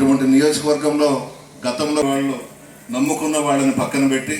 ఇటువంటి నియోజకవర్గంలో గతంలో వాళ్ళు నమ్ముకున్న వాళ్ళని పక్కన పెట్టి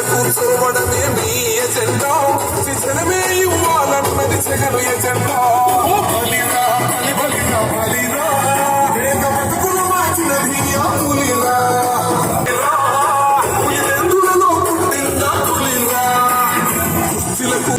కూర్చోవడమే మీ ఎజెండా శిక్షణమే ఇవ్వాలన్నది జగను ఎజెండా బలిరా బలిరా బలిరా వేద బతుకులు మార్చినది పులిరా పులిరెందులలో పుట్టిందా పులిరా కుర్చీలకు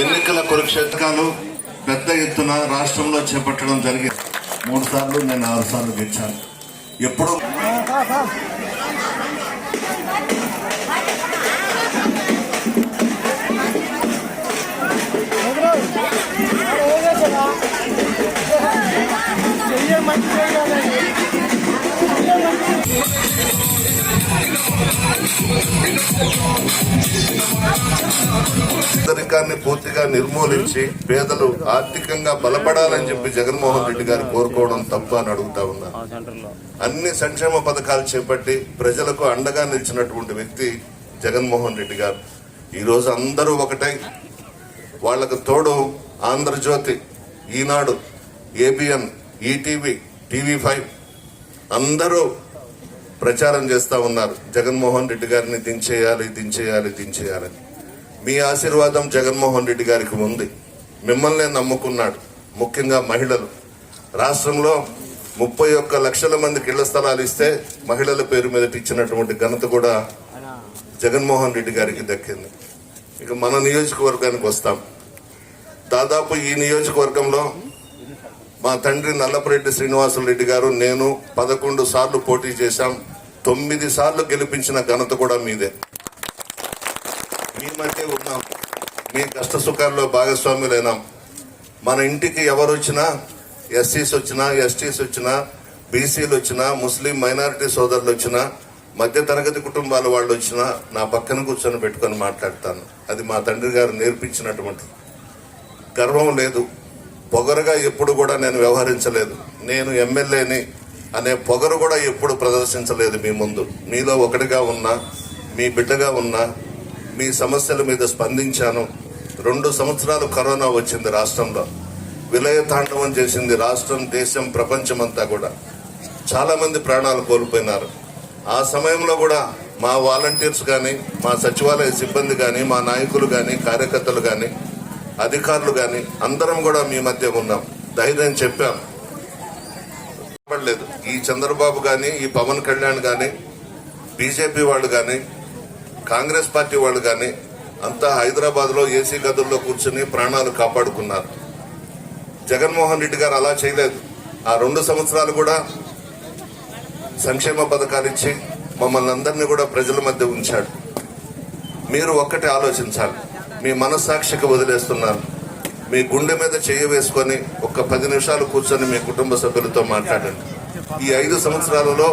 ఎన్నికల కురుక్షేత్రాలు పెద్ద ఎత్తున రాష్ట్రంలో చేపట్టడం జరిగింది. 3 సార్లు, నేను 6 సార్లు గెలిచాను. ఎప్పుడు పేదరికాన్ని పూర్తిగా నిర్మూలించి పేదలు ఆర్థికంగా బలపడాలని చెప్పి జగన్మోహన్ రెడ్డి గారు కోరుకోవడం తప్ప అని అడుగుతా ఉన్నారు. అన్ని సంక్షేమ పథకాలు చేపట్టి ప్రజలకు అండగా నిలిచినటువంటి వ్యక్తి జగన్మోహన్ రెడ్డి గారు. ఈ రోజు అందరూ ఒకటై వాళ్లకు తోడు ఆంధ్రజ్యోతి, ఈనాడు, ఏబిఎన్, ఈటీవీ, టీవీ5 అందరూ ప్రచారం చేస్తా ఉన్నారు. జగన్మోహన్ రెడ్డి గారిని దించేయాలి దించేయాలి దించేయాలని. మీ ఆశీర్వాదం జగన్మోహన్ రెడ్డి గారికి ఉంది. మిమ్మల్నే నమ్ముకున్నాడు. ముఖ్యంగా మహిళలు. రాష్ట్రంలో 31 లక్షల మందికి ఇళ్ల స్థలాలు ఇస్తే మహిళల పేరు మీద ఇచ్చినటువంటి ఘనత కూడా జగన్మోహన్ రెడ్డి గారికి దక్కింది. ఇక మన నియోజకవర్గానికి వస్తాం. దాదాపు ఈ నియోజకవర్గంలో మా తండ్రి నల్లపురెడ్డి శ్రీనివాసులు రెడ్డి గారు, నేను 11 సార్లు పోటీ చేశాం. 9 సార్లు గెలిపించిన ఘనత కూడా మీదే. మీ మధ్య ఉన్నాం. మీ కష్ట సుఖాల్లో భాగస్వాములైనాం. మన ఇంటికి ఎవరు వచ్చినా, ఎస్సీస్ వచ్చినా, ఎస్టీస్ వచ్చినా, బీసీలు వచ్చినా, ముస్లిం మైనారిటీ సోదరులు వచ్చినా, మధ్య తరగతి కుటుంబాల వాళ్ళు వచ్చినా నా పక్కన కూర్చొని పెట్టుకొని మాట్లాడతాను. అది మా తండ్రి గారు నేర్పించినటువంటి. గర్వం లేదు, పొగరుగా ఎప్పుడు కూడా నేను వ్యవహరించలేదు. నేను ఎమ్మెల్యేని అనే పొగరు కూడా ఎప్పుడు ప్రదర్శించలేదు. మీ ముందు మీలో ఒకటిగా ఉన్నా, మీ బిడ్డగా ఉన్నా, మీ సమస్యల మీద స్పందించాను. 2 సంవత్సరాలు కరోనా వచ్చింది, రాష్ట్రంలో విలయతాండవం చేసింది. రాష్ట్రం, దేశం, ప్రపంచమంతా కూడా చాలా మంది ప్రాణాలు కోల్పోయినారు. ఆ సమయంలో కూడా మా వాలంటీర్స్ కానీ, మా సచివాలయ సిబ్బంది కానీ, మా నాయకులు కానీ, కార్యకర్తలు కానీ, అధికారులు కానీ అందరం కూడా మీ మధ్య ఉన్నాం. ధైర్యం చెప్పాం. లేదు ఈ చంద్రబాబు కానీ, ఈ పవన్ కళ్యాణ్ కానీ, బీజేపీ వాళ్ళు కానీ, కాంగ్రెస్ పార్టీ వాళ్ళు కానీ అంతా హైదరాబాద్ లో ఏసీ గదుల్లో కూర్చుని ప్రాణాలు కాపాడుకున్నారు. జగన్మోహన్ రెడ్డి గారు అలా చేయలేదు. ఆ 2 సంవత్సరాలు కూడా సంక్షేమ పథకాలు ఇచ్చి మమ్మల్ని అందరినీ కూడా ప్రజల మధ్య ఉంచాడు. మీరు ఒక్కటే ఆలోచించాలి. మీ మనస్సాక్షికి వదిలేస్తున్నారు. మీ గుండె మీద చెయ్యి వేసుకొని ఒక్క 10 నిమిషాలు కూర్చొని మీ కుటుంబ సభ్యులతో మాట్లాడండి. ఈ 5 సంవత్సరాలలో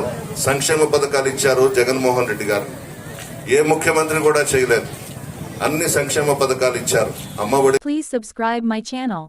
సంక్షేమ పథకాలు ఇచ్చారు జగన్మోహన్ రెడ్డి గారు. ఏ ముఖ్యమంత్రి కూడా చేయలేదు. అన్ని సంక్షేమ పథకాలు ఇచ్చారు. Amma Vodi Please subscribe my channel.